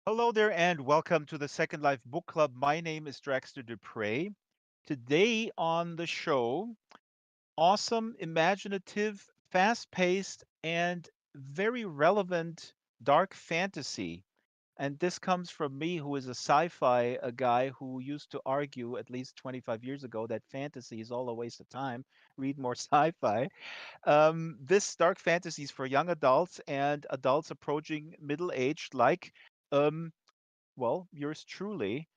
Hello there, and welcome to the Second Life Book Club. My name is Draxtor Dupre. Today on the show, awesome, imaginative, fast paced, and very relevant dark fantasy. And this comes from me, who is a sci fi a guy who used to argue at least 25 years ago that fantasy is all a waste of time. Read more sci fi. This dark fantasy is for young adults and adults approaching middle age, like. Um, well, yours truly.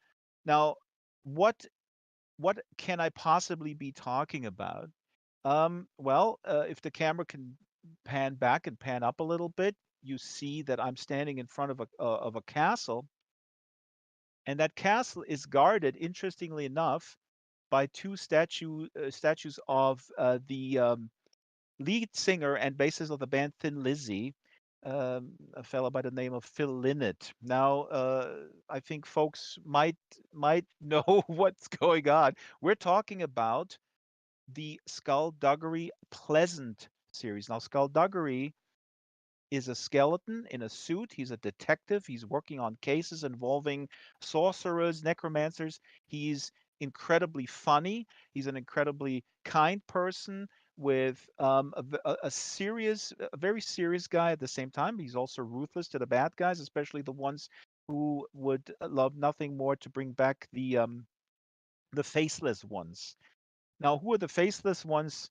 Now, what what can I possibly be talking about? If the camera can pan back and pan up a little bit, you see that I'm standing in front of a castle, and that castle is guarded, interestingly enough, by two statues of the lead singer and bassist of the band Thin Lizzy, a fellow by the name of Phil Lynott. Now, I think folks might know what's going on. We're talking about the Skullduggery Pleasant series. Now, Skullduggery is a skeleton in a suit. He's a detective. He's working on cases involving sorcerers, necromancers. He's incredibly funny. He's an incredibly kind person with a very serious guy at the same time. He's also ruthless to the bad guys, especially the ones who would love nothing more to bring back the faceless ones. Now, who are the faceless ones?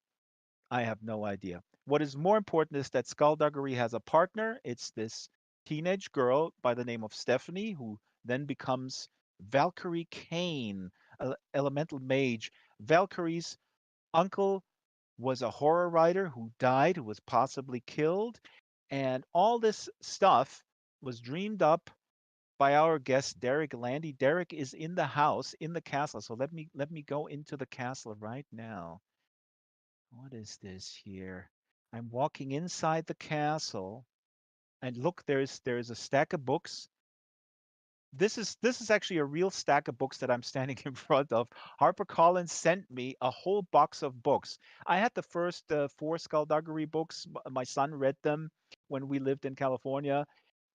I have no idea. What is more important is that Skullduggery has a partner. It's this teenage girl by the name of Stephanie, who then becomes Valkyrie Kane, a elemental mage. Valkyrie's uncle was a horror writer who died, who was possibly killed, and all this stuff was dreamed up by our guest Derek Landy. Derek is in the house, in the castle. So let me go into the castle right now. What is this here? I'm walking inside the castle, and look, there's a stack of books. This is actually a real stack of books that I'm standing in front of. HarperCollins sent me a whole box of books. I had the first four Skullduggery books. My son read them when we lived in California.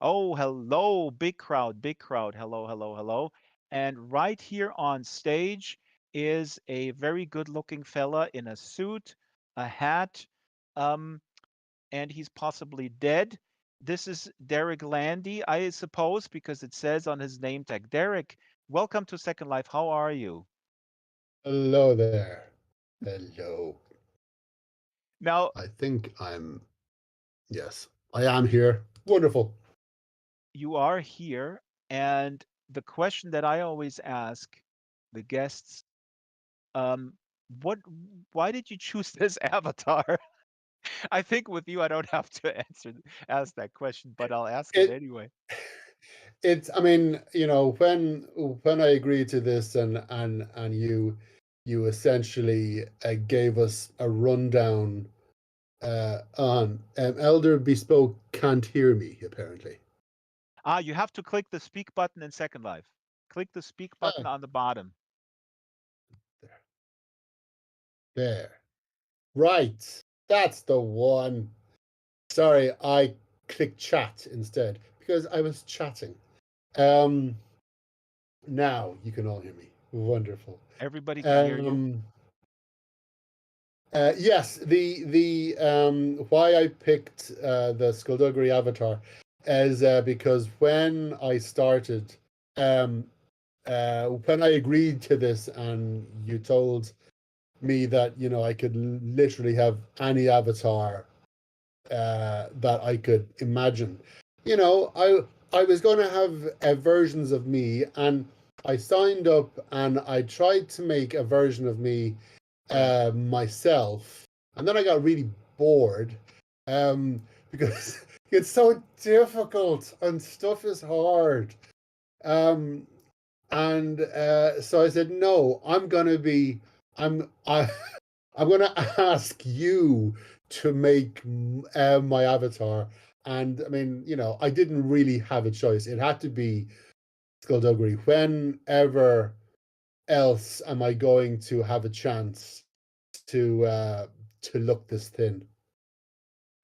Oh, hello, big crowd, big crowd. Hello, hello, hello. And right here on stage is a very good-looking fella in a suit, a hat, um, and he's possibly dead. This is Derek Landy, I suppose, because it says on his name tag. Derek, welcome to Second Life. How are you? Hello there. Hello. Now, I think yes, I am here. Wonderful. you are here, and the question that I always ask the guests, um, what, why did you choose this avatar? I think with you, I don't have to ask that question, but I'll ask it It anyway. I mean, when I agreed to this and you essentially gave us a rundown on Elder Bespoke can't hear me apparently. You have to click the speak button in Second Life. Click the speak button Ah, on the bottom. there. There. Right. That's the one. Sorry, I clicked chat instead because I was chatting. Um, Now you can all hear me. Wonderful. Everybody can hear you. Um, yes, the why I picked the Skullduggery avatar is because um, when I agreed to this, and you told me that I could literally have any avatar that I could imagine. I was going to have versions of me, and I signed up and I tried to make a version of me myself, and then I got really bored um, because it's so difficult and stuff is hard. Um, and so I said, no, I, I'm gonna ask you to make my avatar. And I mean, I didn't really have a choice. It had to be Skullduggery. Whenever else am I going to have a chance to look this thin?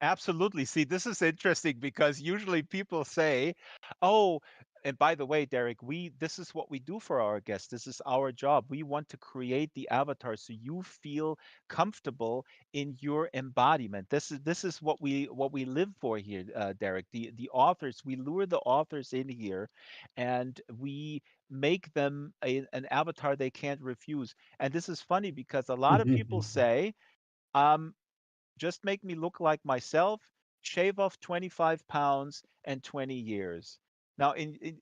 Absolutely. See, this is interesting because usually people say, "Oh, and by the way, Derek, we this is what we do for our guests. This is our job. We want to create the avatar so you feel comfortable in your embodiment. This is what we live for here, Derek. The authors, we lure the authors in here, and we make them an avatar they can't refuse. And this is funny because a lot of people say, um, just make me look like myself, shave off 25 pounds and 20 years. Now, in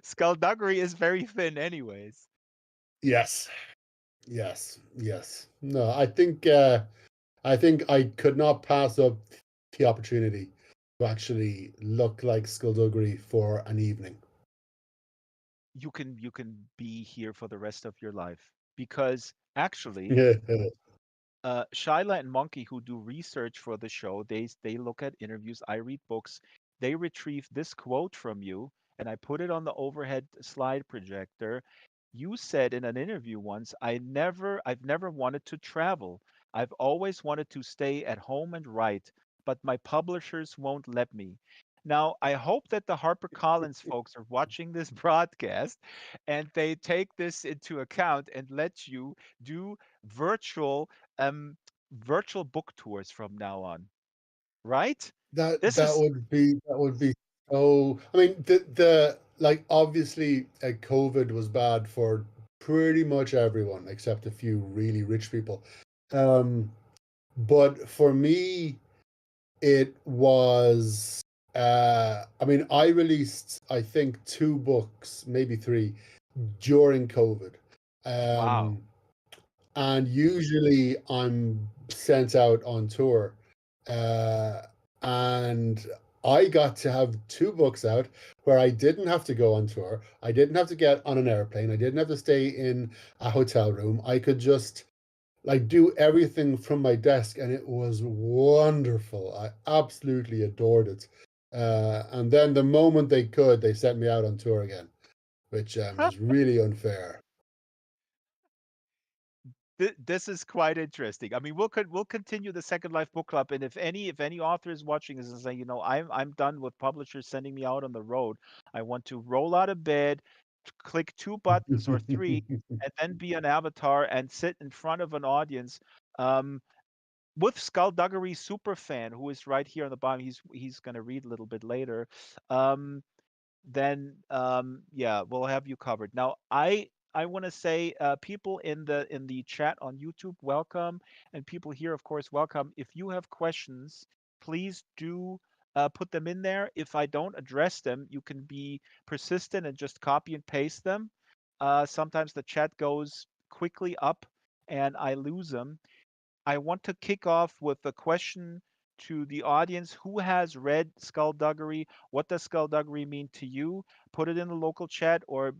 skullduggery is very thin, anyways. Yes, yes. No, I think I could not pass up the opportunity to actually look like Skullduggery for an evening. You can be here for the rest of your life because actually, Yeah. Shyla and Monkey, who do research for the show, they look at interviews. I read books. They retrieve this quote from you, and I put it on the overhead slide projector. You said in an interview once, I've never wanted to travel. I've always wanted to stay at home and write, but my publishers won't let me." Now, I hope that the HarperCollins folks are watching this broadcast and they take this into account and let you do virtual um, virtual book tours from now on, right? This is That would be so. I mean, the like obviously, COVID was bad for pretty much everyone except a few really rich people. Um, but for me, it was. I mean, I released I think two books, maybe three, during COVID. wow. Um, and usually I'm sent out on tour. Uh, and I got to have two books out where I didn't have to go on tour. I didn't have to get on an airplane. I didn't have to stay in a hotel room. I could just like do everything from my desk, and it was wonderful. I absolutely adored it. And then the moment they could, they sent me out on tour again, which is really unfair. This is quite interesting. I mean, we'll continue the Second Life book club, and if any author is watching this and saying, I'm done with publishers sending me out on the road. I want to roll out of bed, click two buttons or three, and then be an avatar and sit in front of an audience. Um, with Skullduggery Superfan, who is right here on the bottom, he's going to read a little bit later. Um, then yeah, we'll have you covered. Now, I want to say, people in the chat on YouTube, welcome, and people here, of course, welcome. If you have questions, please do put them in there. If I don't address them, you can be persistent and just copy and paste them. Sometimes the chat goes quickly up, and I lose them. I want to kick off with a question to the audience. Who has read Skullduggery? What does Skullduggery mean to you? Put it in the local chat, or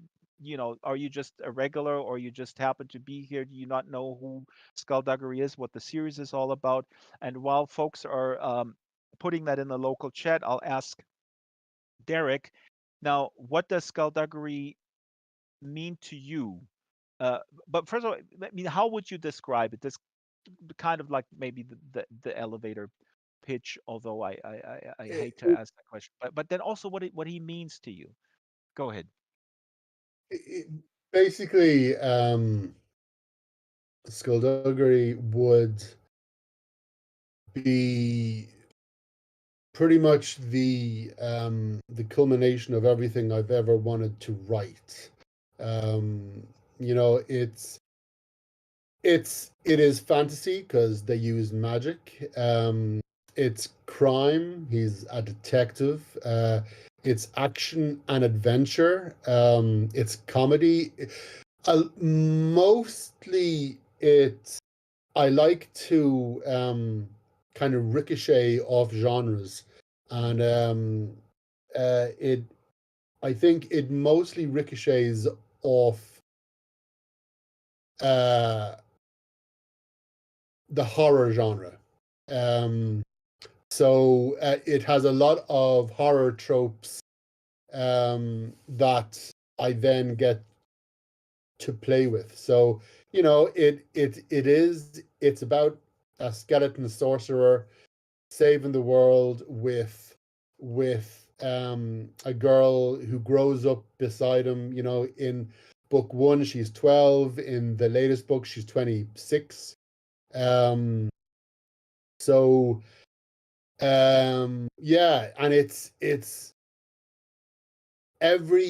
are you just a regular, or you just happen to be here? Do you not know who Skullduggery is, what the series is all about? And while folks are putting that in the local chat, I'll ask Derek. Now, what does Skullduggery mean to you? Uh, but first of all, I mean, how would you describe it? This kind of like maybe the elevator pitch, although I hate to It, ask that question, but then also what he means to you. Go ahead. it, basically, Skullduggery would be pretty much the culmination of everything I've ever wanted to write. Um, you know, it is fantasy because they use magic. It's crime. He's a detective. It's action and adventure. It's comedy. Mostly, it's I like to kind of ricochet off genres, and it I think it mostly ricochets off uh, the horror genre. Um, so it has a lot of horror tropes that I then get to play with. So it's about a skeleton sorcerer saving the world with a girl who grows up beside him. You know, in book one, she's 12. In the latest book, she's 26. So yeah, and it's every